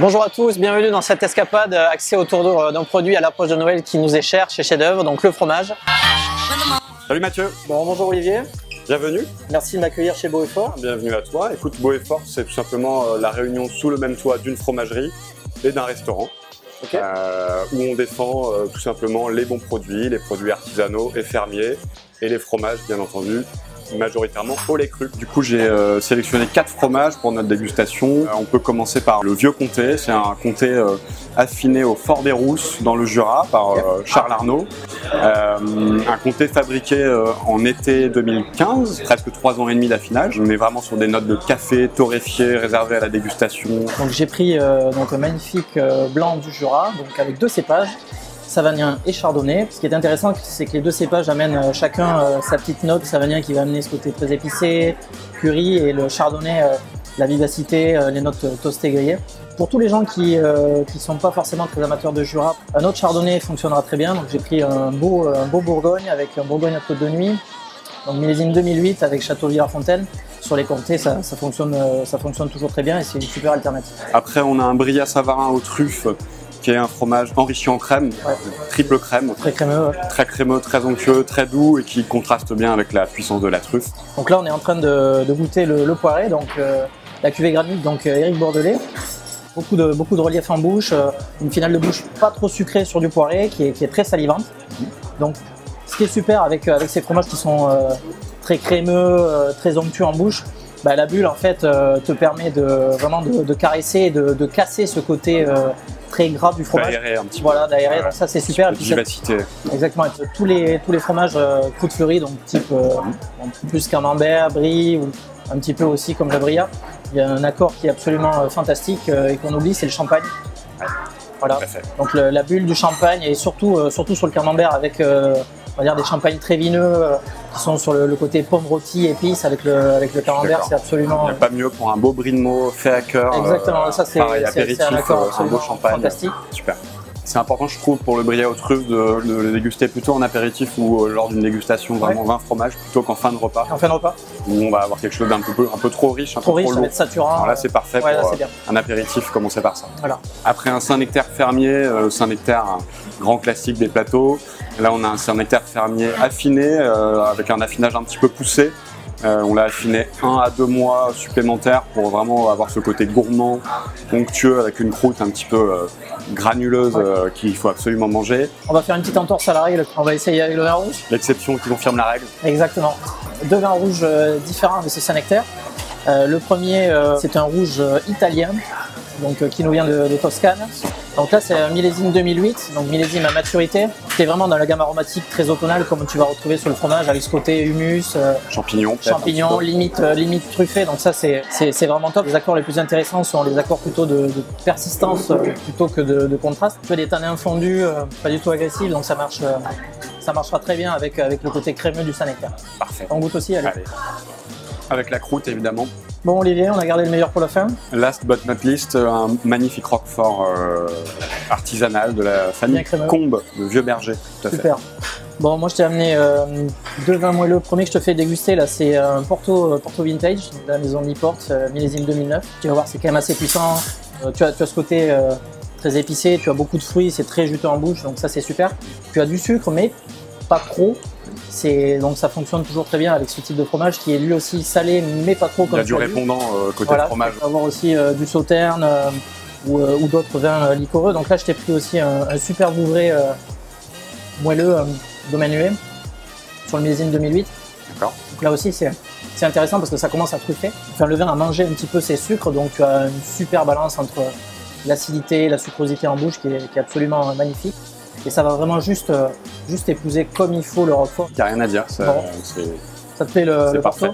Bonjour à tous, bienvenue dans cette escapade axée autour d'un produit à l'approche de Noël qui nous est cher chez Chef d'Œuvre, donc le fromage. Salut Mathieu. Bon, bonjour Olivier. Bienvenue. Merci de m'accueillir chez Beau et Fort. Bienvenue à toi. Écoute, Beau et Fort, c'est tout simplement la réunion sous le même toit d'une fromagerie et d'un restaurant. Okay. Où on défend tout simplement les bons produits, les produits artisanaux et fermiers et les fromages bien entendu, majoritairement au lait cru. Du coup j'ai sélectionné 4 fromages pour notre dégustation. On peut commencer par le Vieux Comté, c'est un comté affiné au Fort des Rousses dans le Jura par Charles Arnaud. Un comté fabriqué en été 2015, presque 3 ans et demi d'affinage. On est vraiment sur des notes de café torréfié réservées à la dégustation. Donc j'ai pris donc un magnifique blanc du Jura, donc avec 2 cépages. Savagnin et Chardonnay. Ce qui est intéressant, c'est que les 2 cépages amènent chacun sa petite note. Savagnin qui va amener ce côté très épicé, curry, et le Chardonnay, la vivacité, les notes toastées grillées. Pour tous les gens qui sont pas forcément très amateurs de Jura, un autre Chardonnay fonctionnera très bien. Donc j'ai pris un beau Bourgogne avec un Bourgogne à Côte de Nuit. Donc millésime 2008 avec Château Villars-Fontaine. Sur les comtés, ça fonctionne toujours très bien et c'est une super alternative. Après, on a un Brillat Savarin aux truffes, qui est un fromage enrichi en crème, triple crème. Très crémeux. Très crémeux, très onctueux, très doux et qui contraste bien avec la puissance de la truffe. Donc là, on est en train de goûter le poiré, donc la cuvée granitique, donc Éric Bordelais. Beaucoup de relief en bouche, une finale de bouche pas trop sucrée sur du poiré qui est très salivante. Donc, ce qui est super avec ces fromages qui sont très crémeux, très onctueux en bouche, bah, la bulle en fait te permet vraiment de caresser et de casser ce côté très gras du fromage. D'aérer un petit peu. Voilà, d'aérer, donc ça c'est super. Vivacité. Exactement, et tous les fromages croûte fleurie, donc type plus camembert, brie, ou un petit peu aussi comme le Brillat. Il y a un accord qui est absolument fantastique et qu'on oublie, c'est le champagne. Voilà. Donc la bulle du champagne et surtout sur le camembert avec on va dire des champagnes très vineux qui sont sur le côté pomme rôtie, épices avec le camembert, c'est absolument. Il n'y a pas mieux pour un beau brie de mots fait à cœur. Exactement, ça c'est un accord un beau champagne. Fantastique. Super. C'est important, je trouve, pour le Brillat aux truffes de le déguster plutôt en apéritif ou lors d'une dégustation vraiment 20 fromages plutôt qu'en fin de repas. En fin de repas. Où on va avoir quelque chose d'un un peu trop riche, un peu trop lourd. Ça va être saturant. Alors là, c'est parfait pour un apéritif, commencer par ça. Voilà. Après un Saint-Nectaire fermier, Saint-Nectaire, un grand classique des plateaux. Là, on a un Saint-Nectaire fermier affiné, avec un affinage un petit peu poussé. On l'a affiné 1 à 2 mois supplémentaires pour vraiment avoir ce côté gourmand, onctueux, avec une croûte un petit peu granuleuse qu'il faut absolument manger. On va faire une petite entorse à la règle, on va essayer avec le vin rouge. L'exception qui confirme la règle. Exactement. 2 vins rouges différents de ce Saint-Nectaire. Le premier, c'est un rouge italien, donc qui nous vient de Toscane. Donc là, c'est un millésime 2008, donc millésime à maturité. C'est vraiment dans la gamme aromatique très automnale, comme tu vas retrouver sur le fromage, avec ce côté humus, champignons, limite truffé. Donc ça, c'est vraiment top. Les accords les plus intéressants sont les accords plutôt de persistance plutôt que de contraste. Tu as des tanins infondus, pas du tout agressifs, donc ça marchera très bien avec le côté crémeux du Saint-Nectaire. Parfait. On goûte aussi, allez. Avec la croûte, évidemment. Bon Olivier, on a gardé le meilleur pour la fin. Last but not least, un magnifique roquefort artisanal de la famille Combe de Vieux Berger. Super. Bon, moi je t'ai amené 2 vins moelleux. Le premier que je te fais déguster là, c'est un Porto Vintage de la maison Niport, millésime 2009. Tu vas voir, c'est quand même assez puissant. Tu as ce côté très épicé, tu as beaucoup de fruits, c'est très juteux en bouche, donc ça c'est super. Tu as du sucre, mais pas trop. Donc ça fonctionne toujours très bien avec ce type de fromage qui est lui aussi salé mais pas trop comme ça. Il y a du répondant côté fromage. Tu peux avoir aussi du Sauterne ou d'autres vins liquoreux. Donc là je t'ai pris aussi un super Vouvray moelleux Domaine Huet sur le millésime 2008. D'accord. Donc là aussi c'est intéressant parce que ça commence à truffer. Enfin, le vin a mangé un petit peu ses sucres, donc tu as une super balance entre l'acidité et la sucrosité en bouche qui est absolument magnifique. Et ça va vraiment juste épouser comme il faut le roquefort. Il n'y a rien à dire, ça te plaît le parfait.